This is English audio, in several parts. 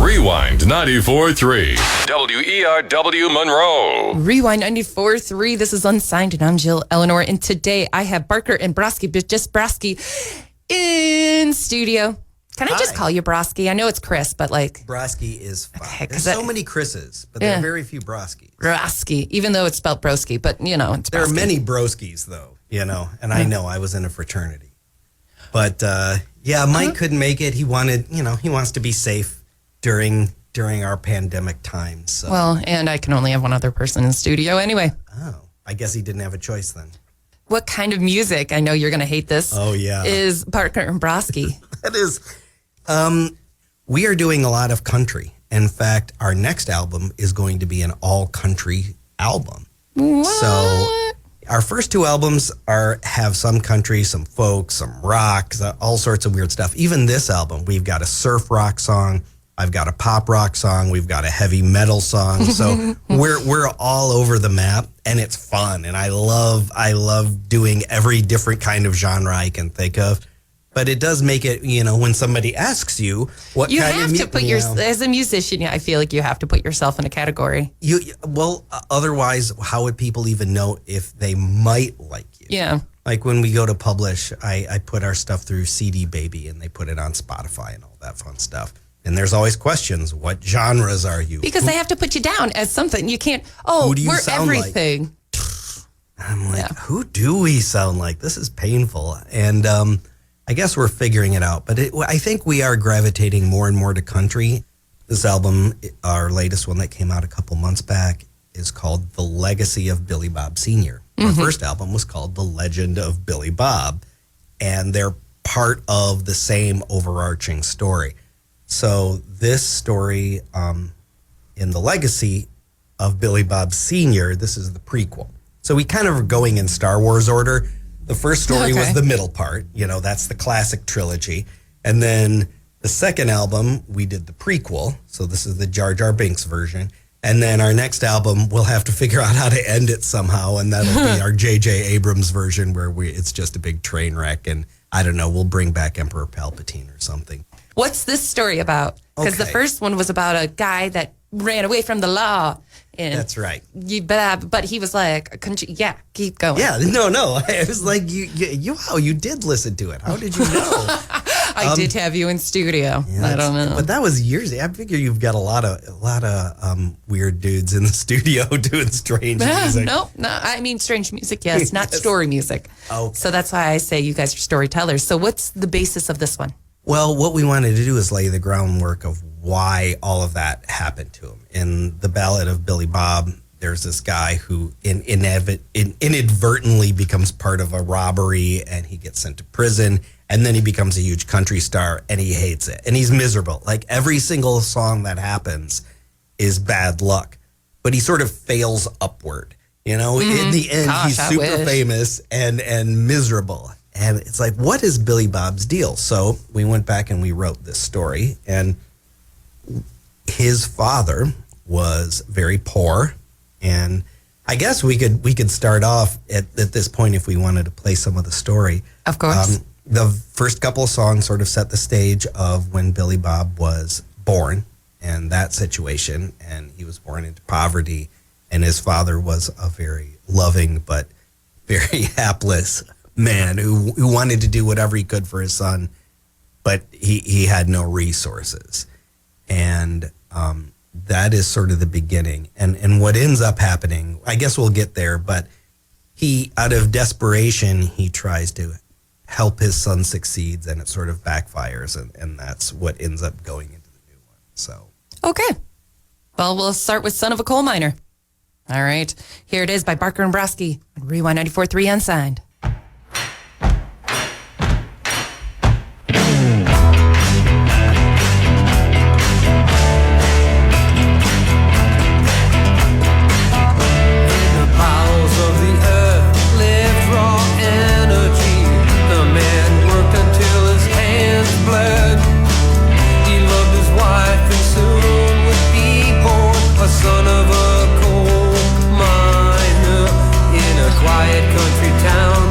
Rewind 94.3 WERW Monroe. Rewind 94.3. This is Unsigned, and I'm Jill Elinor. And today I have Barker and Broski, but just Broski, in studio. Can I just call you Broski? I know it's Chris, but like... Broski is fine. Okay, There's so many Chris's, but there are very few Broskis. Broski, even though it's spelled Broski, but you know, it's Broski. There are many Broskis, though, you know, and I know I was in a fraternity. But, Mike couldn't make it. He wanted, he wants to be safe during our pandemic times. So. Well, and I can only have one other person in studio anyway. Oh, I guess he didn't have a choice then. What kind of music, I know you're going to hate this, is Barker and Broski? That is... we are doing a lot of country. In fact, our next album is going to be an all-country album. What? So our first two albums have some country, some folk, some rock, all sorts of weird stuff. Even this album, we've got a surf rock song, I've got a pop rock song, we've got a heavy metal song. So we're all over the map, and it's fun. And I love doing every different kind of genre I can think of. But it does make it, when somebody asks you what you kind have of to put as a musician, I feel like you have to put yourself in a category. Otherwise, how would people even know if they might like you? Yeah. Like when we go to publish, I put our stuff through CD Baby, and they put it on Spotify and all that fun stuff. And there's always questions. What genres are you? Because they have to put you down as something. You can't, we're everything. Like? I'm like, who do we sound like? This is painful. And I guess we're figuring it out. But I think we are gravitating more and more to country. This album, our latest one that came out a couple months back, is called The Legacy of Billy Bob Sr. Our first album was called The Legend of Billy Bob. And they're part of the same overarching story. So this story in The Legacy of Billy Bob Sr., this is the prequel. So we kind of are going in Star Wars order. The first story was the middle part. That's the classic trilogy. And then the second album, we did the prequel. So this is the Jar Jar Binks version. And then our next album, we'll have to figure out how to end it somehow. And that'll be our J.J. Abrams version where it's just a big train wreck. And I don't know, we'll bring back Emperor Palpatine or something. What's this story about? Because the first one was about a guy that ran away from the law. And that's right. But he was like, keep going. Yeah, no. I was like, you did listen to it. How did you know? I did have you in studio. Yeah, I don't know. But that was years. I figure you've got a lot of weird dudes in the studio doing strange music. No. I mean, strange music, yes, not story music. Oh. So that's why I say you guys are storytellers. So what's the basis of this one? Well, what we wanted to do is lay the groundwork of why all of that happened to him. In the Ballad of Billy Bob, there's this guy who inadvertently becomes part of a robbery, and he gets sent to prison, and then he becomes a huge country star, and he hates it, and he's miserable. Like every single song that happens is bad luck, but he sort of fails upward. In the end, he's super famous and miserable. And it's like, what is Billy Bob's deal? So we went back and we wrote this story. And his father was very poor. And I guess we could start off at this point if we wanted to play some of the story. Of course. The first couple of songs sort of set the stage of when Billy Bob was born and that situation. And he was born into poverty. And his father was a very loving but very hapless man who wanted to do whatever he could for his son, but he had no resources. And that is sort of the beginning. And what ends up happening, I guess we'll get there, but he, out of desperation, he tries to help his son succeed, and it sort of backfires, and that's what ends up going into the new one. So okay. Well, we'll start with Son of a Coal Miner. All right. Here it is by Barker and Broski. Rewind 94.3 Unsigned. Son of a coal miner in a quiet country town.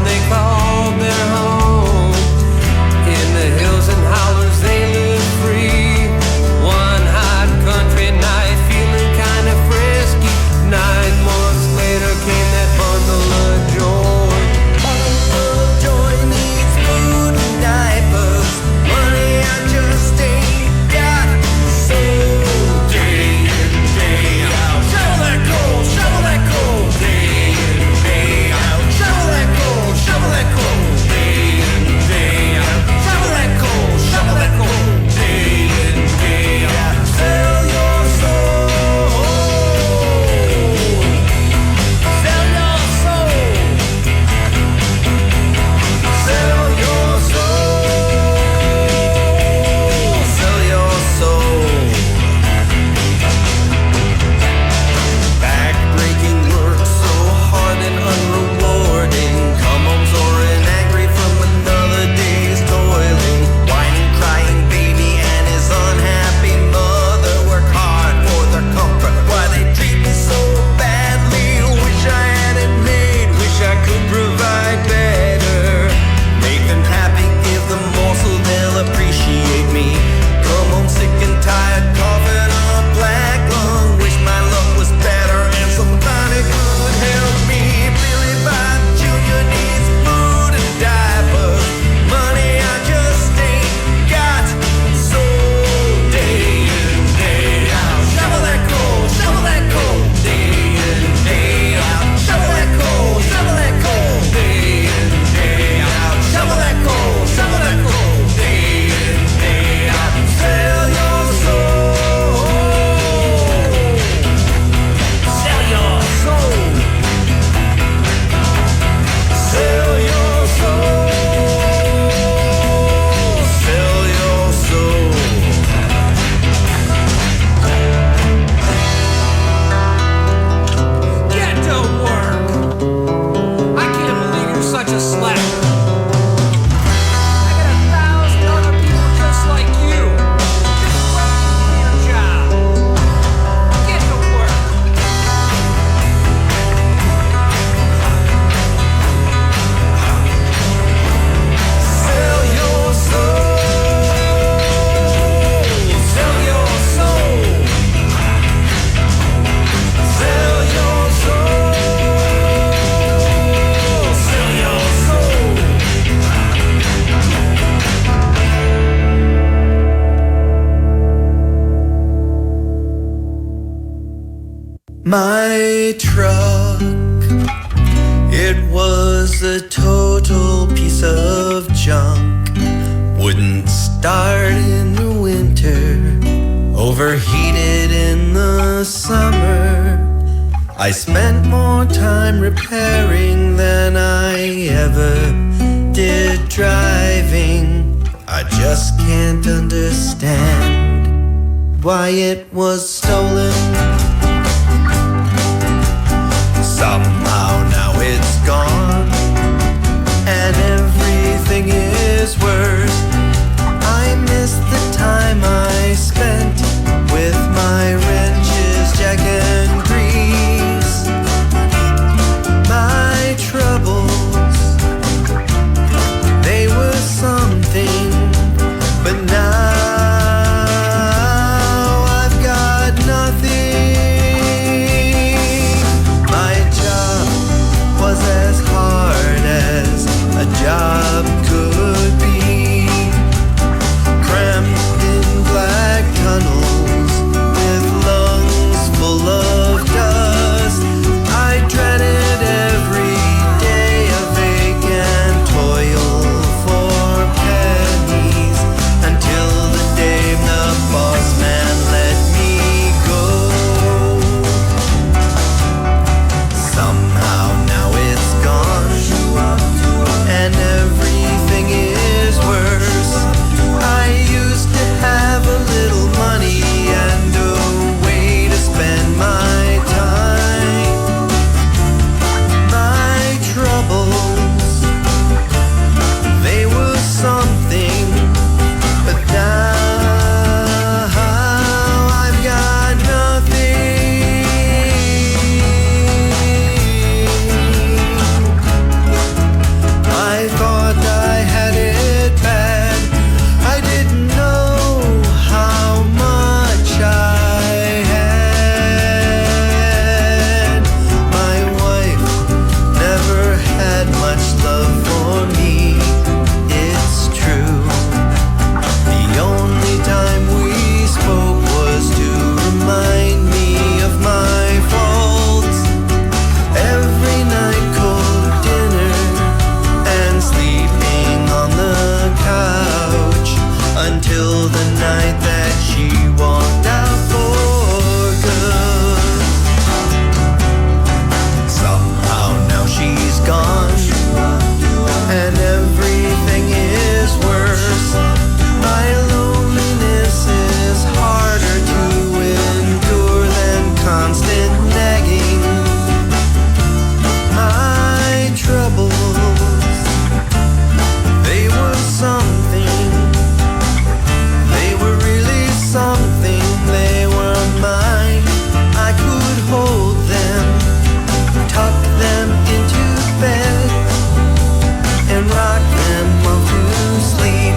My truck, it was a total piece of junk. Wouldn't start in the winter, overheated in the summer. I spent more time repairing than I ever did driving. I just can't understand why it was stolen. Somehow now it's gone, and everything is worse. I miss the time I spent with my wrenches, jack and grease. My troubles, they were something, but now I've got nothing. My job was as hard as a job could be. Cramped in black tunnels with lungs full of dust. I dreaded every day of vacant toil for pennies until the day the boss man let me go. Somehow now it's gone, and everything is worse. I used to have a little money and a way to spend my time. My troubles, they were something, but now I've got nothing. I thought I had it bad. I didn't know how much I had. My wife never had much love for me, it's true. The only time we spoke was to remind me of my faults. Every night cold dinner and sleeping on the couch until the night that she walked out for good. Somehow now she's gone, and everything is worse. My loneliness is harder to endure than constant nagging. My troubles, they were something. They were really something. They were mine. I could hold them, tuck them into bed, and rock them off to sleep.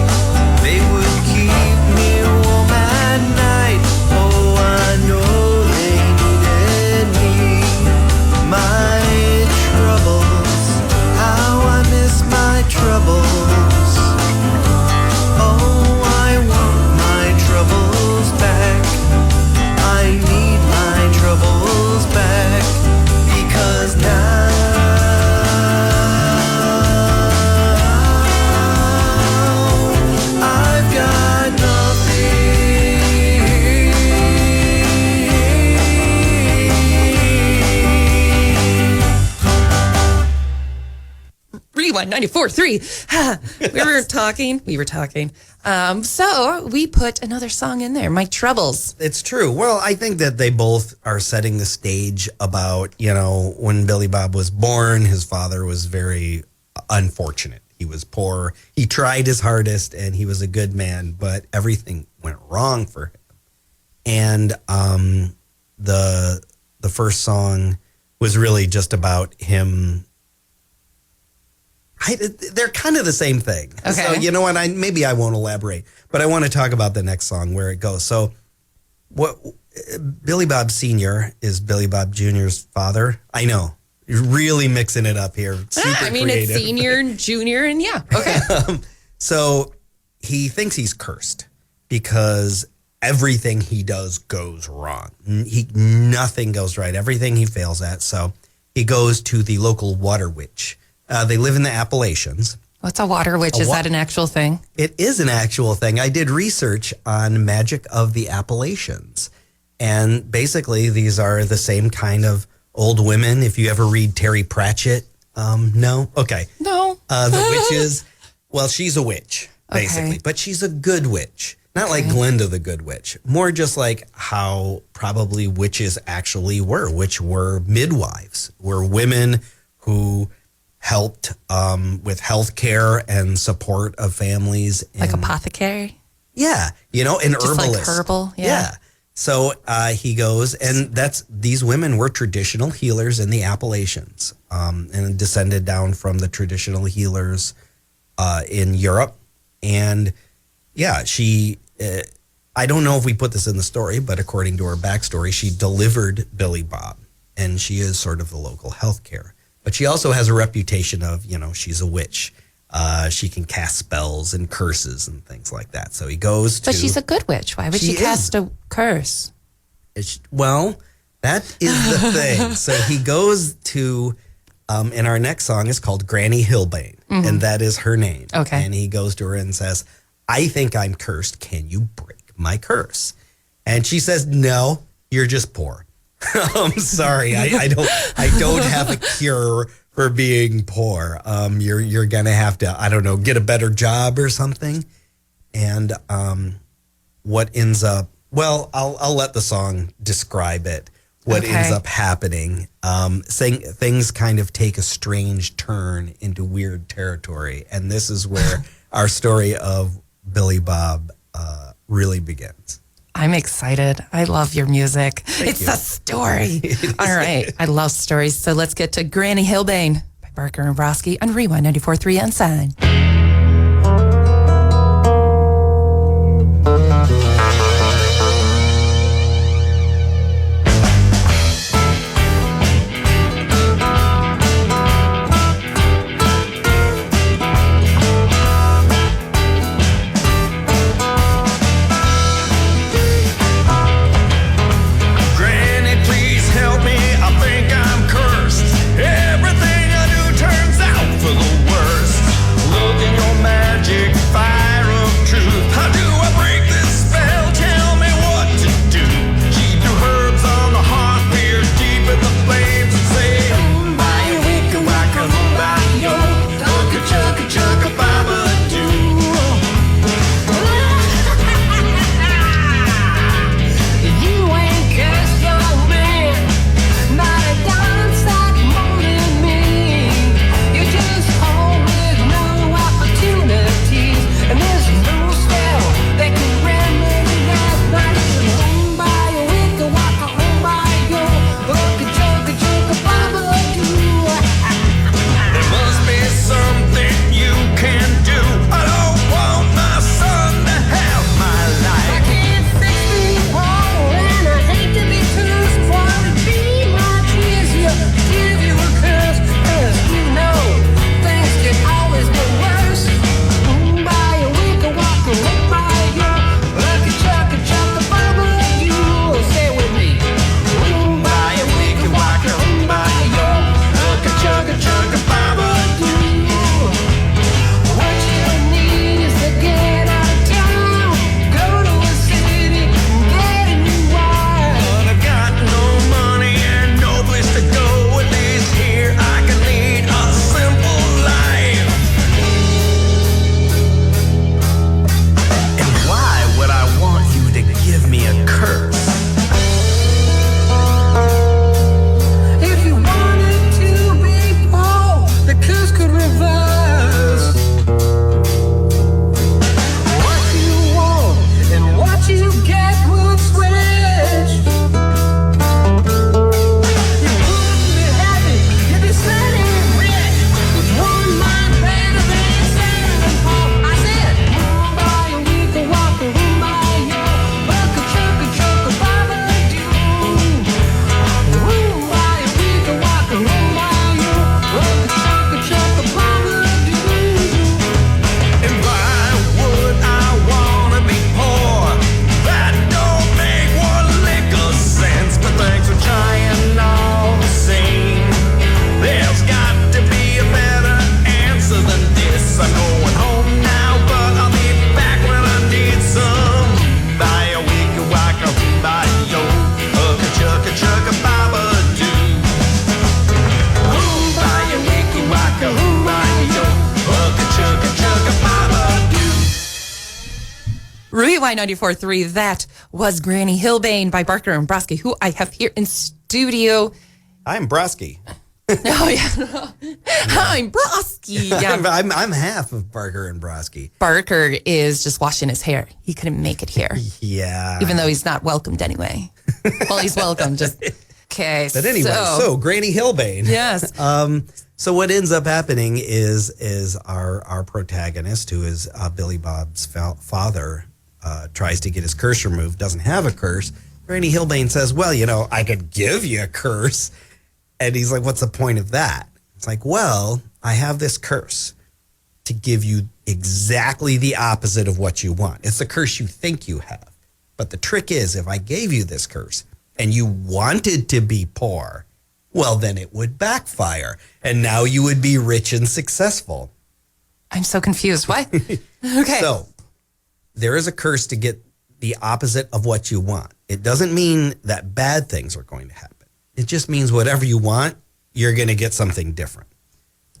They would keep me warm at night. Oh, I know they needed me. My troubles, how I miss my troubles. Oh, I want my troubles back. I need my troubles back, because now I've got nothing. Rewind 94.3. We were talking. So we put another song in there, My Troubles. It's true. Well, I think that they both are setting the stage about, when Billy Bob was born, his father was very unfortunate. He was poor. He tried his hardest and he was a good man, but everything went wrong for him. And the first song was really just about him. They're kind of the same thing. Okay. So, you know what? Maybe I won't elaborate, but I want to talk about the next song where it goes. So, what Billy Bob Sr. is Billy Bob Jr.'s father. I know. You're really mixing it up here. Super creative. It's senior and junior, and yeah. Okay. So, he thinks he's cursed because everything he does goes wrong. Nothing goes right. Everything he fails at. So he goes to the local water witch. They live in the Appalachians. What's a water witch? Is that an actual thing? It is an actual thing. I did research on magic of the Appalachians. And basically, these are the same kind of old women. If you ever read Terry Pratchett, no? Okay. No. The witches, well, she's a witch, basically. Okay. But she's a good witch. Not like Glinda the Good Witch. More just like how probably witches actually were, which were midwives, were women who helped with health care and support of families. Like apothecary? Yeah. You know, an Just herbalist. like herbal? Yeah. So he goes, and these women were traditional healers in the Appalachians and descended down from the traditional healers in Europe. And yeah, she, I don't know if we put this in the story, but according to her backstory, she delivered Billy Bob, and she is sort of the local healthcare. But she also has a reputation of, you know, she's a witch. She can cast spells and curses and things like that. So he goes to... But she's a good witch. Why would she cast a curse? Well, that is the thing. So he goes to... and our next song is called Granny Hillbane, and that is her name. Okay. And he goes to her and says, I think I'm cursed. Can you break my curse? And she says, no, you're just poor. I'm sorry. I don't have a cure for being poor. You're going to have to, I don't know, get a better job or something. And what ends up, well, I'll let the song describe it. What ends up happening, things kind of take a strange turn into weird territory. And this is where our story of Billy Bob really begins. I'm excited. I love your music. It's a story. All right. I love stories. So let's get to Granny Hillbane by Barker and Broski on Rewind 94.3 Unsigned. Everything I do turns out for the worst. Y94.3. That was Granny Hillbane by Barker and Broski, who I have here in studio. I'm Broski. Oh, yeah. I'm Broski. Yeah. I'm half of Barker and Broski. Barker is just washing his hair. He couldn't make it here. Yeah. Even though he's not welcomed anyway. Well, he's welcome. Just okay. But anyway, so Granny Hillbane. Yes. So what ends up happening is our protagonist, who is Billy Bob's father, tries to get his curse removed, doesn't have a curse. Granny Hillbane says, well, I could give you a curse. And he's like, what's the point of that? It's like, well, I have this curse to give you exactly the opposite of what you want. It's the curse you think you have. But the trick is, if I gave you this curse and you wanted to be poor, well, then it would backfire. And now you would be rich and successful. I'm so confused. What? Okay. So there is a curse to get the opposite of what you want. It doesn't mean that bad things are going to happen. It just means whatever you want, you're going to get something different.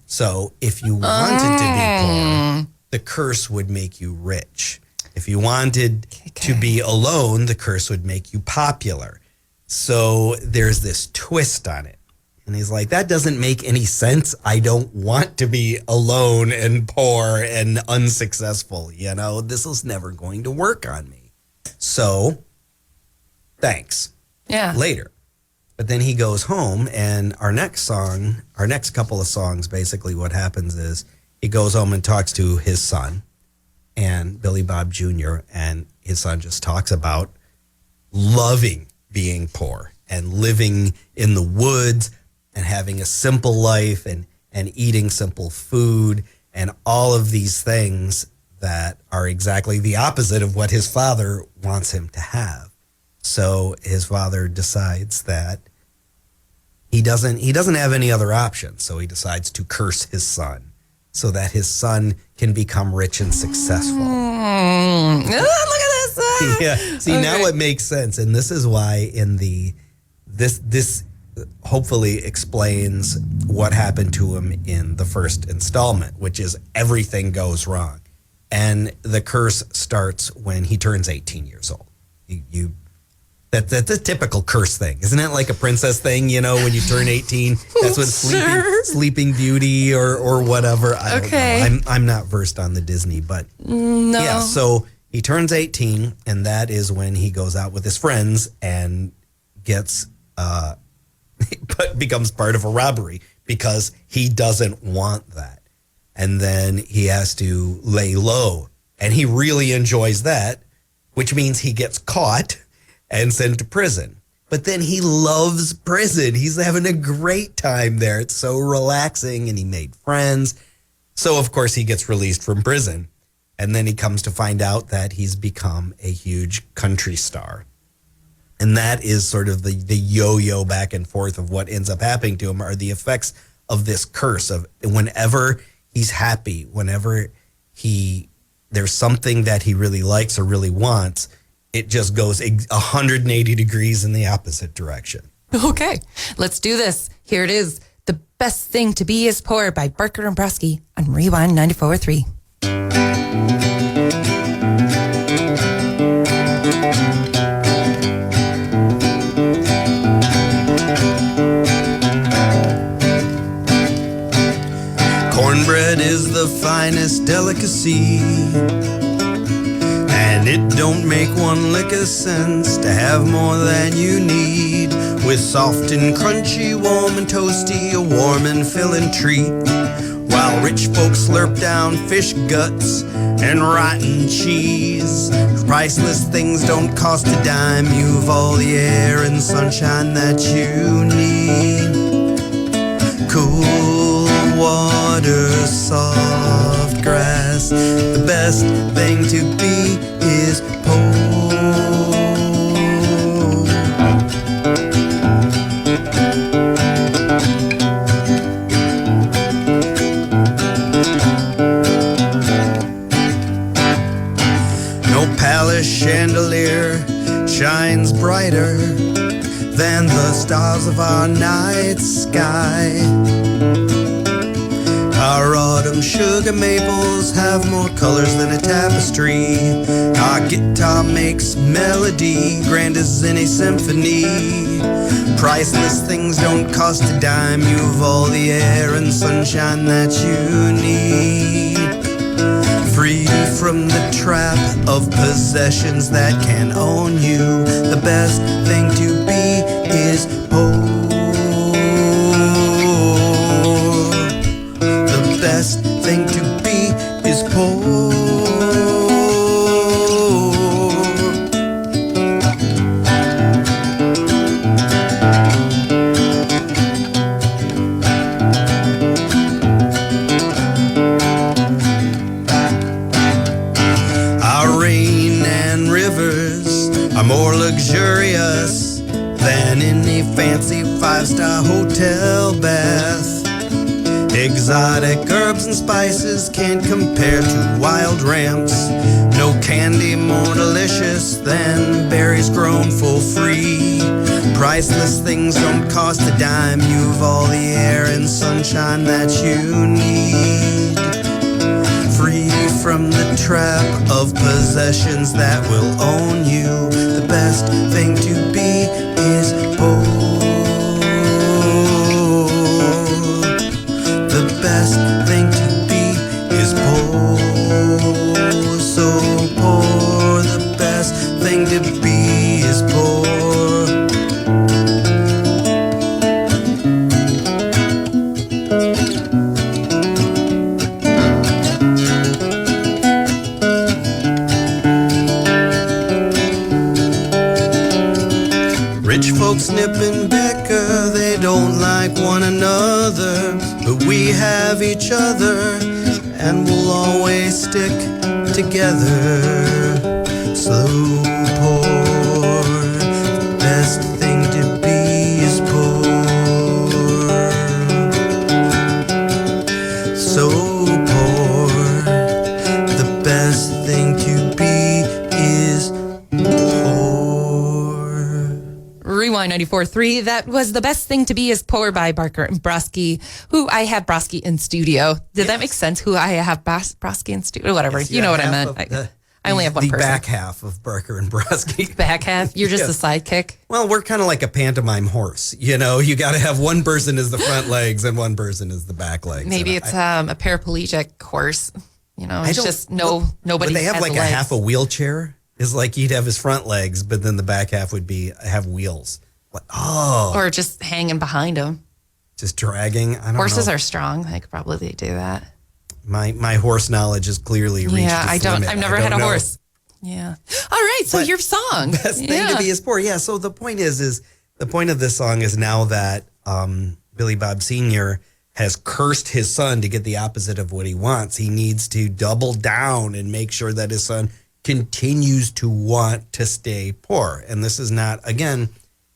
So if you wanted to be poor, the curse would make you rich. If you wanted to be alone, the curse would make you popular. So there's this twist on it. And he's like, that doesn't make any sense. I don't want to be alone and poor and unsuccessful. This is never going to work on me. So thanks. Yeah. Later. But then he goes home, and our next couple of songs, basically what happens is he goes home and talks to his son and Billy Bob Jr., and his son just talks about loving being poor and living in the woods and having a simple life and eating simple food and all of these things that are exactly the opposite of what his father wants him to have. So his father decides that he doesn't have any other option. So he decides to curse his son so that his son can become rich and successful. Look at this. Yeah. See, okay. Now it makes sense. And this is why this hopefully explains what happened to him in the first installment, which is everything goes wrong. And the curse starts when he turns 18 years old. That's a typical curse thing. Isn't it like a princess thing, when you turn 18? That's what Sleeping Beauty or whatever. I don't know. I'm not versed on the Disney, but no. Yeah, so he turns 18, and that is when he goes out with his friends and becomes part of a robbery because he doesn't want that. And then he has to lay low, and he really enjoys that, which means he gets caught and sent to prison. But then he loves prison. He's having a great time there. It's so relaxing, and he made friends. So, of course, he gets released from prison. And then he comes to find out that he's become a huge country star. And that is sort of the yo-yo back and forth of what ends up happening to him are the effects of this curse of whenever he's happy, whenever there's something that he really likes or really wants, it just goes 180 degrees in the opposite direction. Okay, let's do this. Here it is. The Best Thing to Be is Poor by Barker and Broski on Rewind 94.3. Cornbread is the finest delicacy, and it don't make one lick of sense to have more than you need. With soft and crunchy, warm and toasty, a warm and filling treat. While rich folks slurp down fish guts and rotten cheese. Priceless things don't cost a dime. You've all the air and sunshine that you need. Cool water, soft grass. The best thing to be is poor. No palace chandelier shines brighter than the stars of our night sky. Our autumn sugar maples have more colors than a tapestry. Our guitar makes melody grand as any symphony. Priceless things don't cost a dime. You've all the air and sunshine that you need. Free from the trap of possessions that can own you. The best thing to be is poor. The best thing to be is poor. More luxurious than any fancy five-star hotel bath. Exotic herbs and spices can't compare to wild ramps. No candy more delicious than berries grown for free. Priceless things don't cost a dime. You've all the air and sunshine that you need. Free from the trap of possessions that will own you. The best thing to be is poor. The best thing to be is poor. So poor. The best thing to be is poor. Folks Nip and Becker, they don't like one another, but we have each other, and we'll always stick together. So poor, the best thing to be is poor. So poor, the best thing to be is poor. Rewind 94.3. That was The Best Thing to Be is Poor by Barker and Broski, who I have Broski in studio. Did that make sense? Who I have Broski in studio? Whatever. Yes, you know what I meant. I only have one person. The back half of Barker and Broski. Back half? You're just the sidekick? Well, we're kind of like a pantomime horse. You know, you got to have one person as the front legs and one person as the back legs. Maybe it's a paraplegic horse. You know, it's just nobody. Would they have has like a legs. half a wheelchair? Is like he'd have his front legs, but then the back half would have wheels. Or just hanging behind him. Just dragging. I don't know. Horses are strong. They could probably do that. My horse knowledge is clearly reached its limit. I've never had a horse. Yeah. All right. So your song. Best thing to be is poor. Yeah. So the point is the point of this song is now that Billy Bob Sr. has cursed his son to get the opposite of what he wants. He needs to double down and make sure that his son continues to want to stay poor. And this is not, again,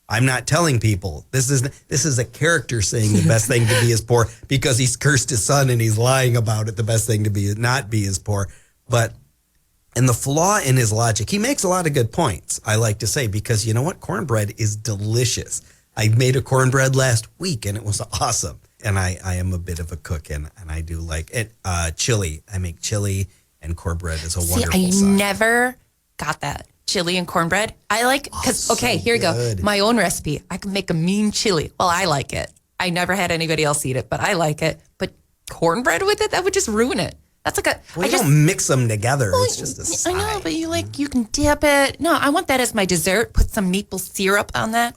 I'm not telling people. This is a character saying the best thing to be is poor because he's cursed his son and he's lying about it. The best thing to be not be is poor. And the flaw in his logic, he makes a lot of good points, I like to say, because you know what? Cornbread is delicious. I made a cornbread last week and it was awesome. And I am a bit of a cook and I do like it. Chili. I make chili and cornbread is a wonderful side. Never got that. Chili and cornbread. I like, because, here you go. My own recipe. I can make a mean chili. Well, I like it. I never had anybody else eat it, but I like it. But cornbread with it, that would just ruin it. That's like you don't mix them together. Well, it's just a side. I know, but you can dip it. No, I want that as my dessert. Put some maple syrup on that.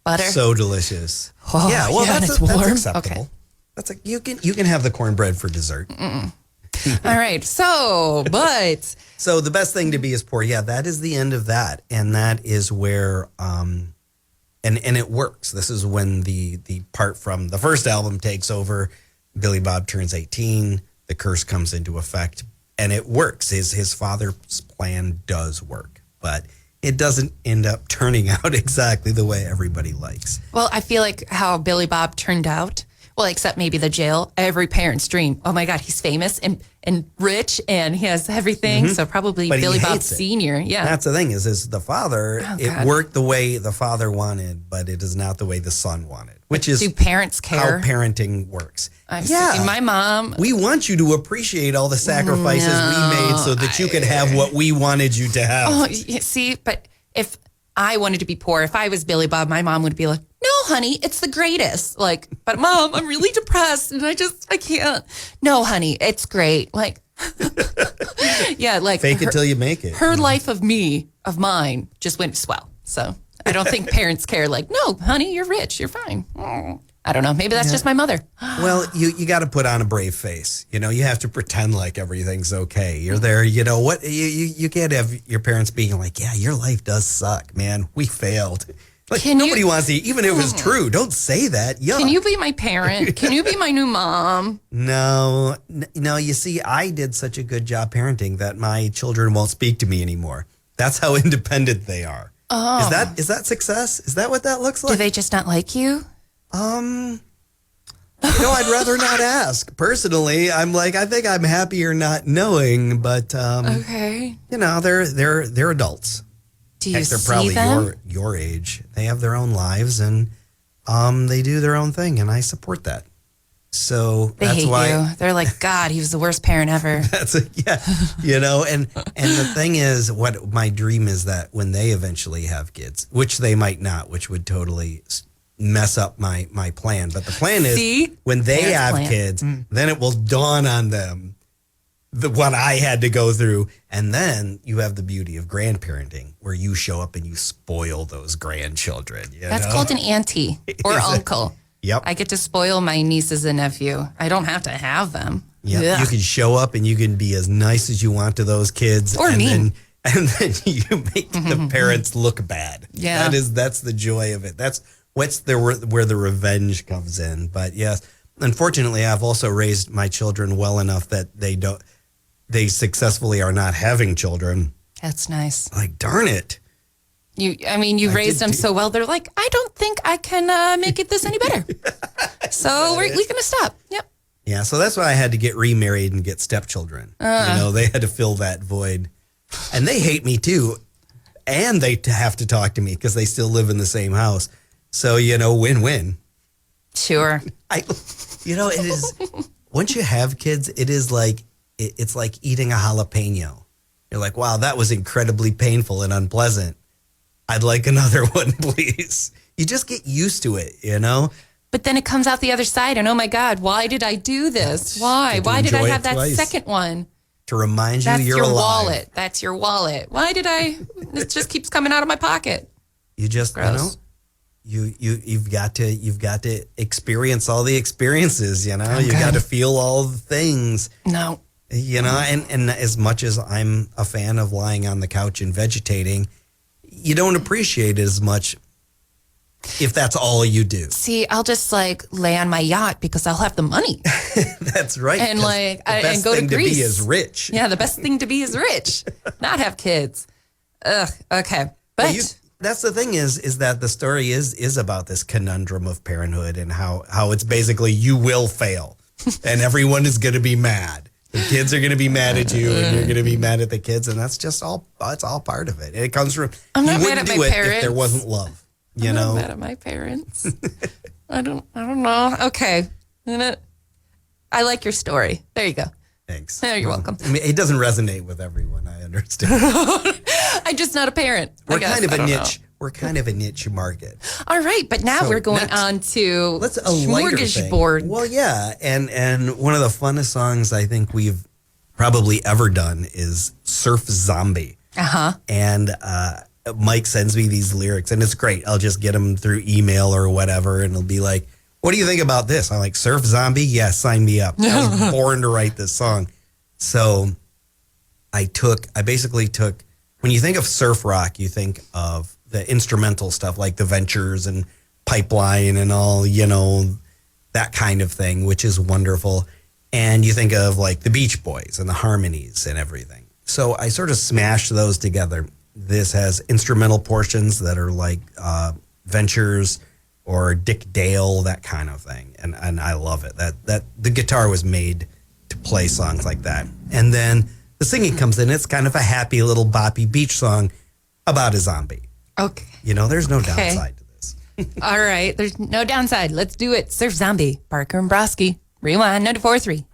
Butter. So delicious. Oh, yeah, well, that's acceptable. Okay. That's you can have the cornbread for dessert. All right. So the best thing to be is poor. Yeah, that is the end of that. And that is where and it works. This is when the part from the first album takes over. Billy Bob turns 18. The curse comes into effect and it works. His father's plan does work, but it doesn't end up turning out exactly the way everybody likes. Well, I feel like how Billy Bob turned out Well, except maybe the jail. Every parent's dream. Oh my God, he's famous and rich and he has everything. So probably But Billy he Bob hates it. Senior. Yeah. That's the thing is the father, Oh, it God. worked the way the father wanted, but it is not the way the son wanted, which is Do parents care? how parenting works. My mom. We want you to appreciate all the sacrifices we made so that you could have what we wanted you to have. Oh, see, but if I wanted to be poor, if I was Billy Bob, my mom would be like, no, honey, it's the greatest. Like, but Mom, I'm really depressed and I can't. No, honey, it's great. Like, yeah, like Fake it till you make it. her life of mine just went swell. So I don't think parents care. Like, no, honey, you're rich. You're fine. I don't know. Maybe that's just my mother. Well, you got to put on a brave face. You know, you have to pretend like everything's okay. You're there. You know what? You can't have your parents being like, yeah, your life does suck, man. We failed. Like nobody wants to, even if it was true. Don't say that. Yuck. Can you be my parent? Can you be my new mom? No. You see, I did such a good job parenting that my children won't speak to me anymore. That's how independent they are. Oh. Is that success? Is that what that looks like? Do they just not like you? I'd rather not ask. Personally, I'm like, I think I'm happier not knowing, but Okay. they're adults. Do you Heck, they're see probably them? your age. They have their own lives and they do their own thing, and I support that. So They that's hate why you. They're like, God, he was the worst parent ever. and the thing is, what my dream is that when they eventually have kids, which they might not, which would totally mess up my plan. But the plan is when they Parents' have plan. kids, then it will dawn on them what I had to go through. And then you have the beauty of grandparenting where you show up and you spoil those grandchildren. That's called an auntie or uncle. Yep. I get to spoil my nieces and nephew. I don't have to have them. Yeah, Ugh. you can show up and you can be as nice as you want to those kids, Or mean. and then you make the parents look bad. Yeah. that's the joy of it. That's where the revenge comes in. But yes, unfortunately, I've also raised my children well enough that they successfully are not having children. That's nice. Like, darn it. You raised them so well. They're like, I don't think I can make it this any better. So we're going to stop. Yep. Yeah, so that's why I had to get remarried and get stepchildren. They had to fill that void. And they hate me too. And they have to talk to me because they still live in the same house. So, win-win. Sure. It is, once you have kids, it is like, it's like eating a jalapeno. You're like, wow, that was incredibly painful and unpleasant. I'd like another one, please. You just get used to it, But then it comes out the other side, and oh my God, why did I do this? Why? Why did I have that second one? To remind you That's you're your alive. wallet. That's your wallet. Why did it just keeps coming out of my pocket. You just, Gross. you've got to experience all the experiences, You got to feel all the things. No. And as much as I'm a fan of lying on the couch and vegetating, you don't appreciate it as much if that's all you do. See, I'll just lay on my yacht because I'll have the money. That's right. And the best and go to thing Greece. to be is rich. Yeah, the best thing to be is rich, not have kids. Ugh. Okay, but that's the thing is that the story is about this conundrum of parenthood and how it's basically you will fail and everyone is going to be mad. The kids are going to be mad at you and you're going to be mad at the kids. And that's just it's all part of it. It comes from, I'm you not wouldn't mad at do my it parents. if there wasn't love, I'm not mad at my parents. I don't know. Okay. I like your story. There you go. Thanks. You're welcome. I mean, it doesn't resonate with everyone. I understand. I'm just not a parent. We're kind of a niche. We're kind of a niche market. All right, but now we're going on to Smorgasbord. Well, yeah, and one of the funnest songs I think we've probably ever done is Surf Zombie. Uh-huh. And Mike sends me these lyrics, and it's great. I'll just get them through email or whatever, and it'll be like, what do you think about this? I'm like, Surf Zombie? Yeah, sign me up. I was born to write this song. So I basically took, when you think of surf rock, you think of the instrumental stuff like the Ventures and Pipeline and all, that kind of thing, which is wonderful. And you think of like the Beach Boys and the harmonies and everything. So I sort of smashed those together. This has instrumental portions that are like Ventures or Dick Dale, that kind of thing. And I love it. That the guitar was made to play songs like that. And then the singing comes in. It's kind of a happy little boppy beach song about a zombie. Okay. There's no downside to this. All right. There's no downside. Let's do it. Surf Zombie, Barker and Broski. Rewind 94.3.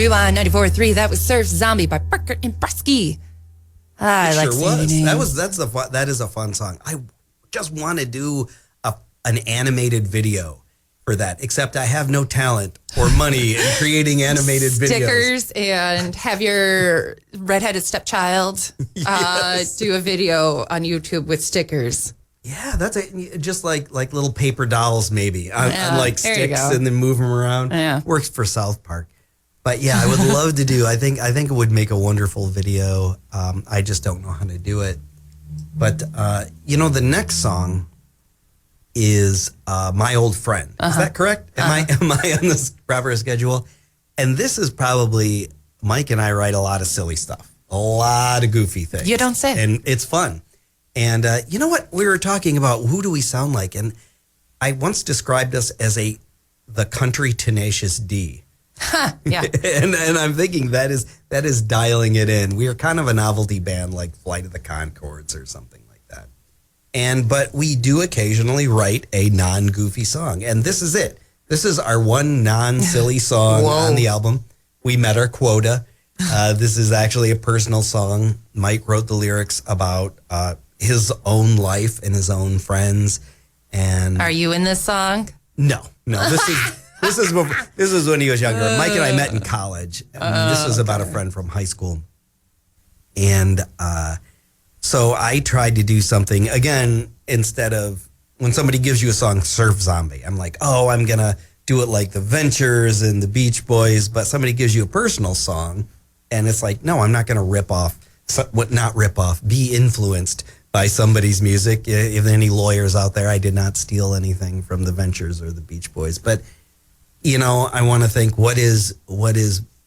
Rewind 94.3. That was Surf Zombie by Barker and Broski. I like singing. That is a fun song. I just want to do an animated video for that, except I have no talent or money in creating animated Stickers videos. And have your redheaded stepchild do a video on YouTube with stickers. Yeah, that's just like little paper dolls, maybe on like sticks, and then move them around. Yeah. Works for South Park. But yeah, I would love to do. I think it would make a wonderful video. I just don't know how to do it. But the next song is "My Old Friend." Is that correct? Am I on this proper schedule? And this is probably Mike and I write a lot of silly stuff, a lot of goofy things. You don't say. And it's fun. And you know what? We were talking about who do we sound like, and I once described us as the country Tenacious D. Yeah. and I'm thinking that is dialing it in. We are kind of a novelty band like Flight of the Conchords or something like that. But we do occasionally write a non-goofy song, and this is it. This is our one non-silly song on the album. We met our quota. This is actually a personal song. Mike wrote the lyrics about his own life and his own friends. And Are you in this song? No. This is when he was younger. Mike and I met in college. This was about a friend from high school. And so I tried to do something, again, instead of when somebody gives you a song, Surf Zombie, I'm like, oh, I'm going to do it like the Ventures and the Beach Boys. But somebody gives you a personal song, and it's like, no, I'm not going to be influenced by somebody's music. If any lawyers out there, I did not steal anything from the Ventures or the Beach Boys. But, I want to think, what is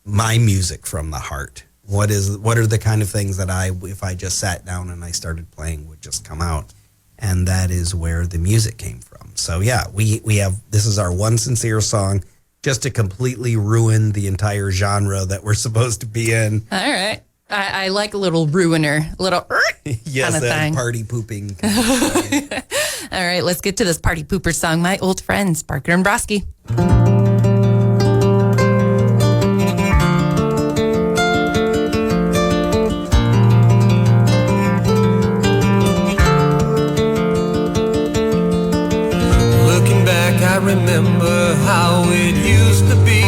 my music from the heart? What are the kind of things that if I just sat down and I started playing, would just come out? And that is where the music came from. So yeah, we have, this is our one sincere song, just to completely ruin the entire genre that we're supposed to be in. All right. I like a little ruiner, a little yes, kind of thing. Party pooping kind of thing. All right, let's get to this party pooper song, My Old Friends, Barker and Broski. Looking back, I remember how it used to be.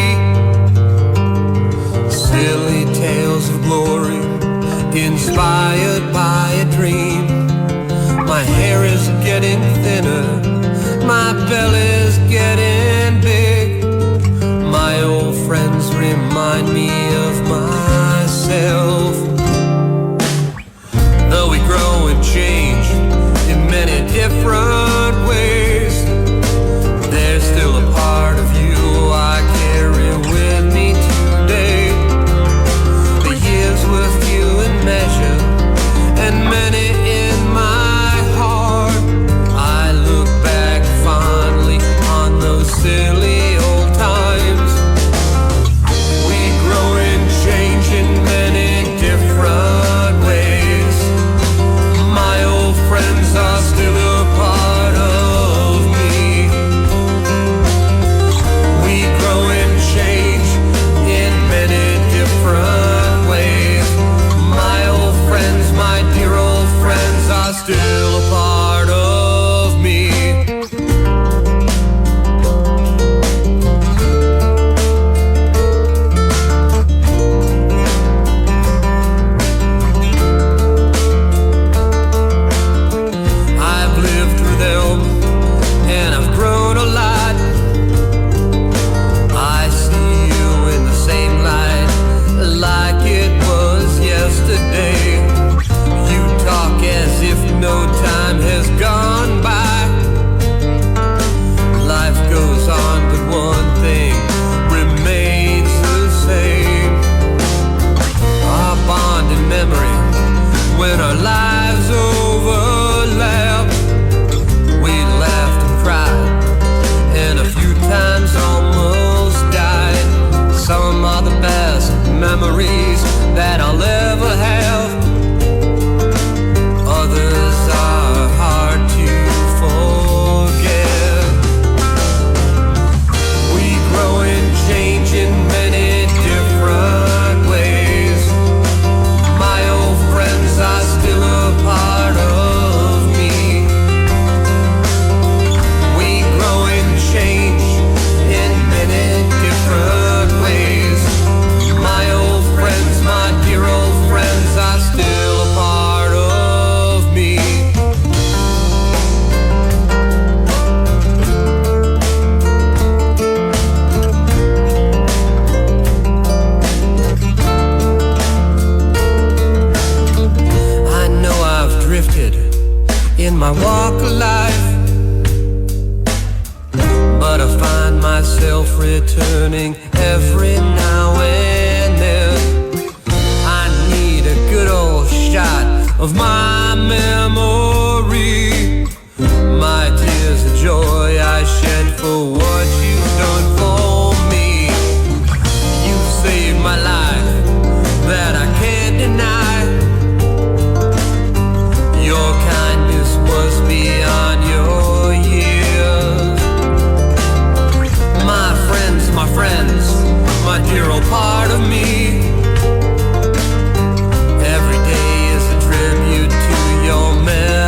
Silly tales of glory, inspired by a dream. My hair is getting thinner, my belly's getting big. My old friends remind me of myself. Though we grow and change in many different ways, there's still a part of you I carry with me today. The years were few in measure and many in my heart. I look back fondly on those silly old times. We grow and change in many different ways. My old friends are still a part of me. We grow and change in many different ways. My old friends, my dear old friends, are still a part of me. I've lived through them and I've grown a lot. I see you in the same light, like it was yesterday. You talk as if no time has gone by. Life goes on, but one thing remains the same. Our bond in memory, when our lives overlap, we laughed and cried, and a few times almost died. Some are the best memories that I'll ever have. Others are hard to forget. We grow and change in many different ways. My old friends are still a part of me. We grow and change in many different ways. My old friends, my dear old friends, are still a part of me. I know I've drifted in my walk of life, but I find myself returning every now and then. I need a good old shot of my memory, my tears of joy I shed for what you've done for me. You saved my life, that I can't deny. Your kindness was beyond your years. My friends, my dear old part of me. Every day is a tribute to your memory.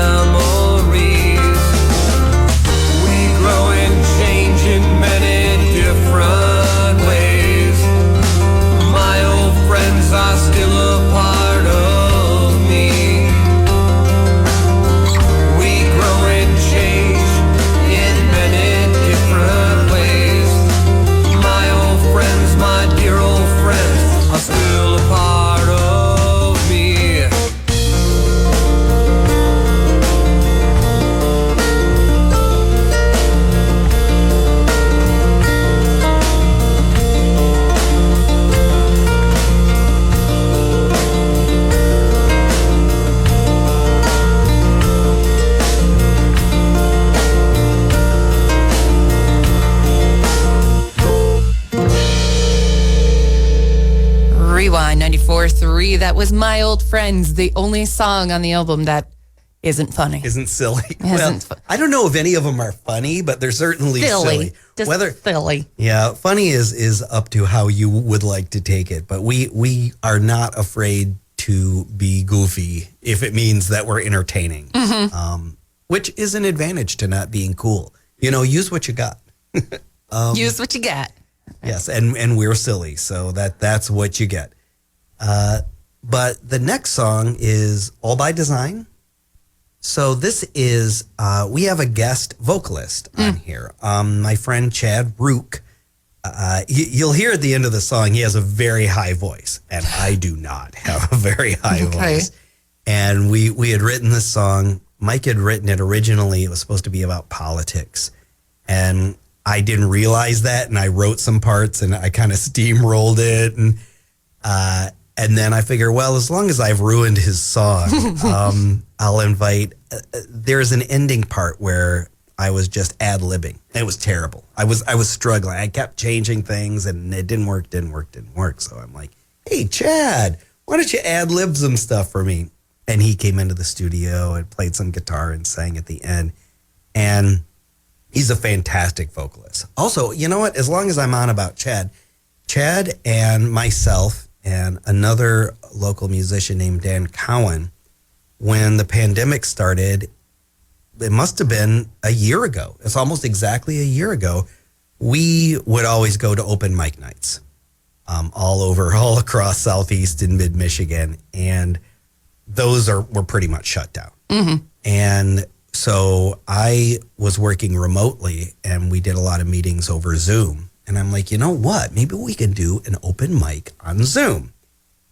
94.3. That was My Old Friends, the only song on the album that isn't funny. Isn't silly. I don't know if any of them are funny, but they're certainly silly. Just silly. Yeah, funny is up to how you would like to take it, but we are not afraid to be goofy if it means that we're entertaining, which is an advantage to not being cool. Use what you got. Use what you got. Yes, and we're silly, so that's what you get. But the next song is All by Design. So this is, we have a guest vocalist on here. My friend Chad Rook. You'll hear at the end of the song, he has a very high voice, and I do not have a very high voice. And we had written this song. Mike had written it originally. It was supposed to be about politics. And I didn't realize that, and I wrote some parts, and I kind of steamrolled it. And then I figure, well, as long as I've ruined his song, I'll invite. There's an ending part where I was just ad-libbing. It was terrible. I was struggling. I kept changing things, and it didn't work. So I'm like, hey, Chad, why don't you ad-lib some stuff for me? And he came into the studio and played some guitar and sang at the end. And he's a fantastic vocalist. Also, you know what? As long as I'm on about Chad and myself and another local musician named Dan Cowan, when the pandemic started, it must have been a year ago. It's almost exactly a year ago. We would always go to open mic nights all across Southeast and mid-Michigan. And those were pretty much shut down. And so I was working remotely, and we did a lot of meetings over Zoom. And I'm like, you know what? Maybe we could do an open mic on Zoom.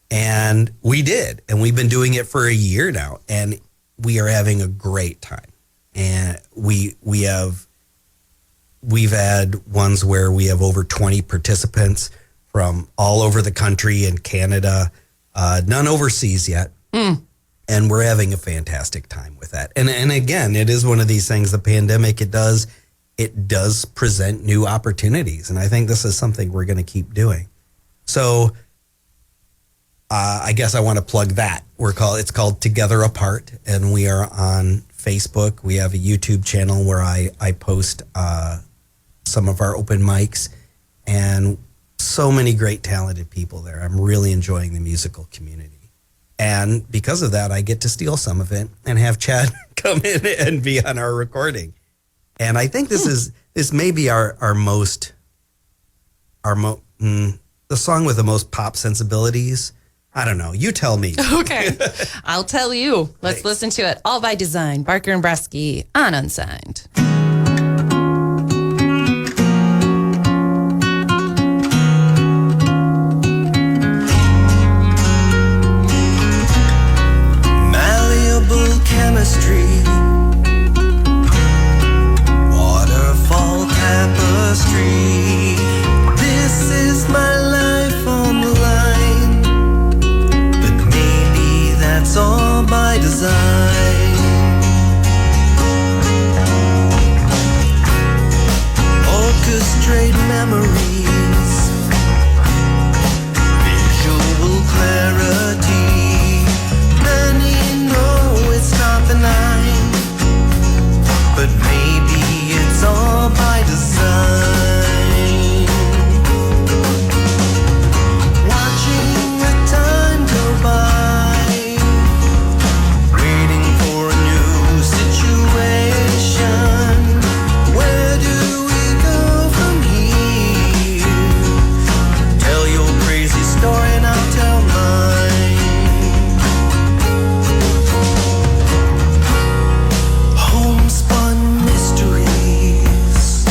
And we did. And we've been doing it for a year now. And we are having a great time. And we've had ones where we have over 20 participants from all over the country and Canada, none overseas yet. And we're having a fantastic time with that. And again, it is one of these things, the pandemic, it does present new opportunities. And I think this is something we're going to keep doing. So I guess I want to plug that. It's called Together Apart, and we are on Facebook. We have a YouTube channel where I post some of our open mics, and so many great talented people there. I'm really enjoying the musical community. And because of that, I get to steal some of it and have Chad come in and be on our recording. And I think this may be the song with the most pop sensibilities. I don't know. You tell me. Okay. I'll tell you. Let's listen to it. All by Design, Barker and Broski on Unsigned. Malleable chemistry, waterfall tapestry. This is my life on the line, but maybe that's all by design. Orchestrate memories, visual clarity. Many know it's not the nine, but maybe it's all by design. Watching the time go by, waiting for a new situation. Where do we go from here? Tell your crazy story and I'll tell mine. Homespun mysteries,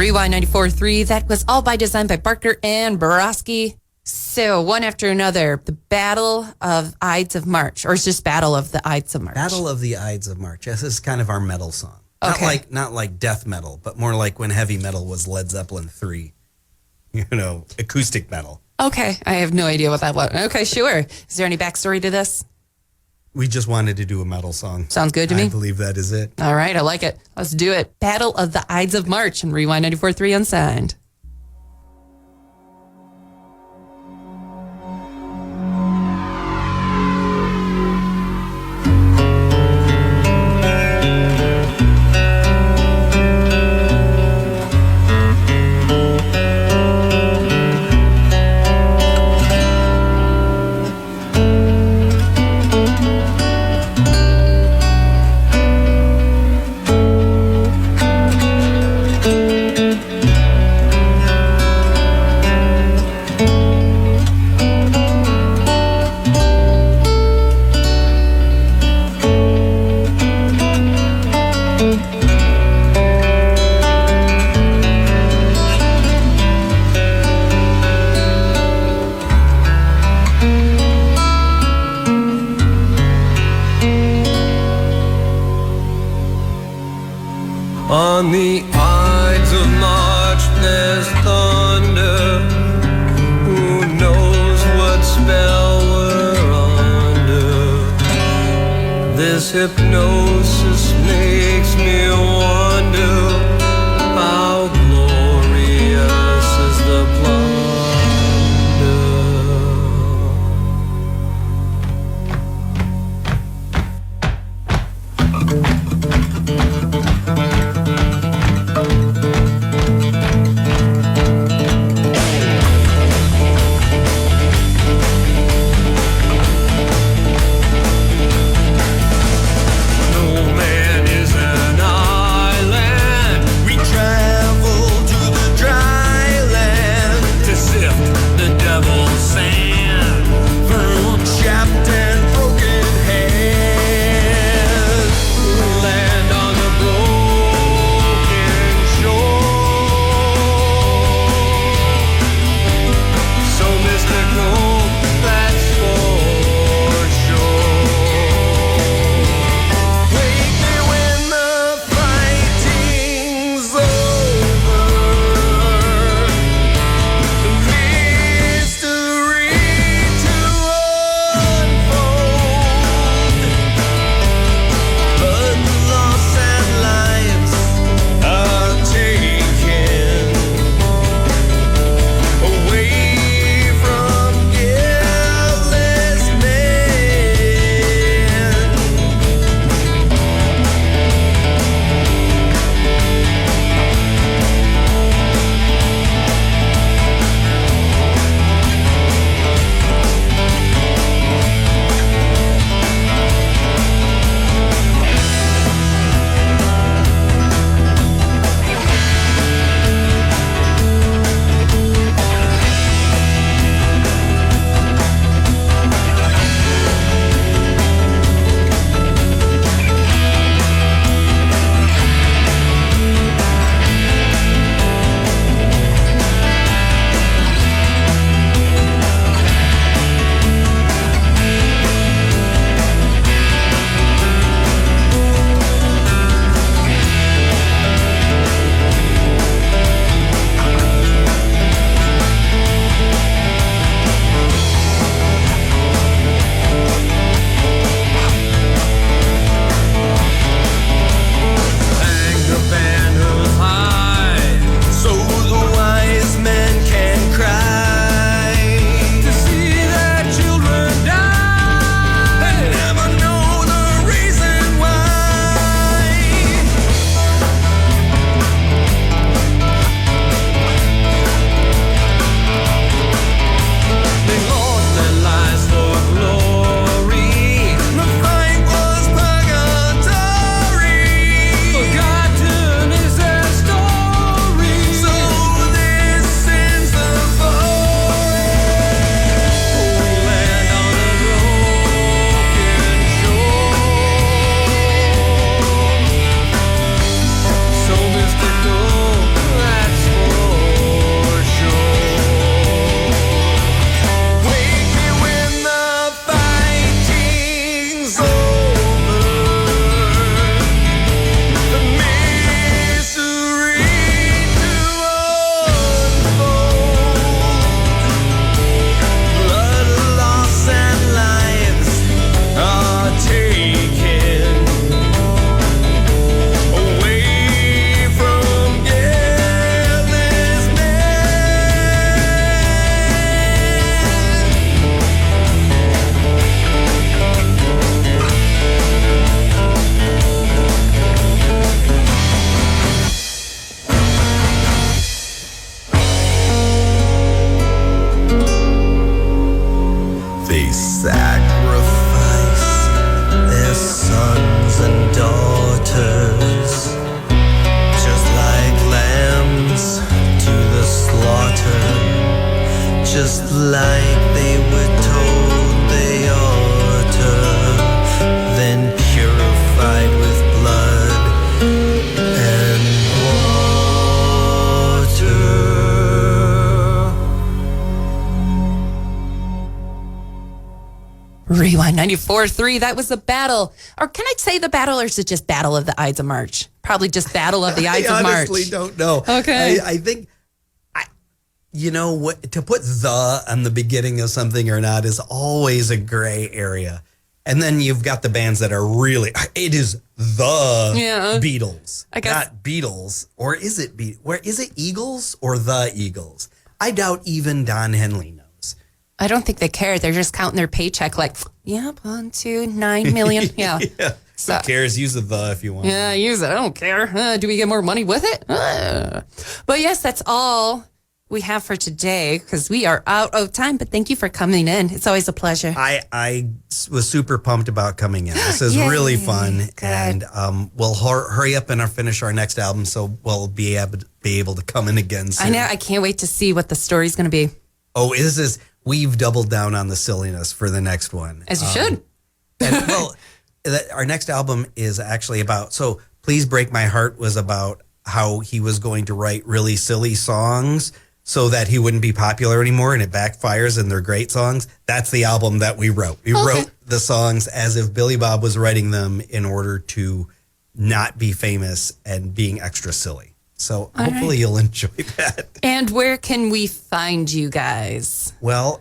Rewind 94.3. That was all by design by Barker and Broski. So one after another, the Battle of Ides of March, or it's just Battle of the Ides of March. Battle of the Ides of March. Yes, this is kind of our metal song. Okay. Not like death metal, but more like when heavy metal was Led Zeppelin 3. Acoustic metal. Okay, I have no idea what that was. Okay, sure. Is there any backstory to this? We just wanted to do a metal song. Sounds good to me. I believe that is it. All right, I like it. Let's do it. Battle of the Ides of March and Rewind 94.3 Unsigned. On the Ides of March there's thunder. Who knows what spell we're under? This hypnosis makes me wonder how glorious is the plunder. No man is an island. sons and daughters, just like lambs to the slaughter, just like they were told they ought to, then purified with blood and water. Rewind 94.3. That was the battle. Or can I say the battle, or is it just Battle of the Ides of March? Probably just Battle of the Ides of March. I honestly don't know. Okay. I think, you know, what to put the on the beginning of something or not is always a gray area. And then you've got the bands that are really, it is the Beatles, I guess. not Beatles. Or is it, where is it Eagles or the Eagles? I doubt even Don Henley knows. I don't think they care. They're just counting their paycheck like, yep, 1, 2, 9 million. Yeah. So, who cares? Use the if you want. Yeah, use it. I don't care. Do we get more money with it? But yes, that's all we have for today because we are out of time. But thank you for coming in. It's always a pleasure. I was super pumped about coming in. This is really fun. Good. And we'll hurry up and finish our next album so we'll be able to come in again soon. I know. I can't wait to see what the story's going to be. Oh, we've doubled down on the silliness for the next one. As you should. And well, our next album is actually about, so Please Break My Heart was about how he was going to write really silly songs so that he wouldn't be popular anymore, and it backfires and they're great songs. That's the album that we wrote. We wrote the songs as if Billy Bob was writing them in order to not be famous and being extra silly. So hopefully you'll enjoy that. And where can we find you guys? Well,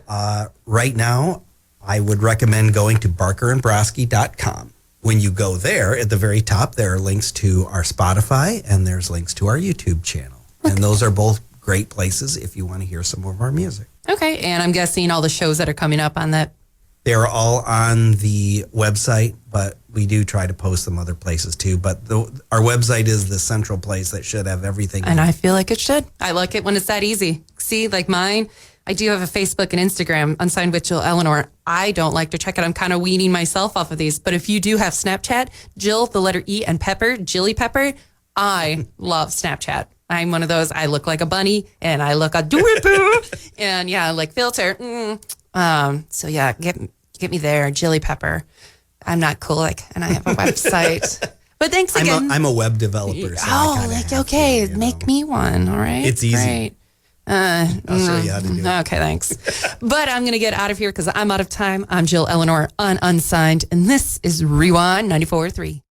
right now, I would recommend going to barkerandbroski.com. When you go there, at the very top, there are links to our Spotify and there's links to our YouTube channel. Okay. And those are both great places if you want to hear some more of our music. Okay. And I'm guessing all the shows that are coming up on that. They're all on the website, but we do try to post them other places too. But our website is the central place that should have everything. And I feel like it should. I like it when it's that easy. See, like mine, I do have a Facebook and Instagram, Unsigned with Jill Elinor. I don't like to check it. I'm kind of weaning myself off of these. But if you do have Snapchat, Jill, the letter E, and Pepper, Jilly Pepper, I love Snapchat. I'm one of those. I look like a bunny and I look adorable. And yeah, like filter. So yeah, get me there, Jilly Pepper. I'm not cool, and I have a website. But thanks again. I'm a web developer. So make me one. All right. It's easy. Great. I'll show you how to do it. Okay, thanks. But I'm going to get out of here because I'm out of time. I'm Jill Elinor on Unsigned, and this is Rewind 94.3.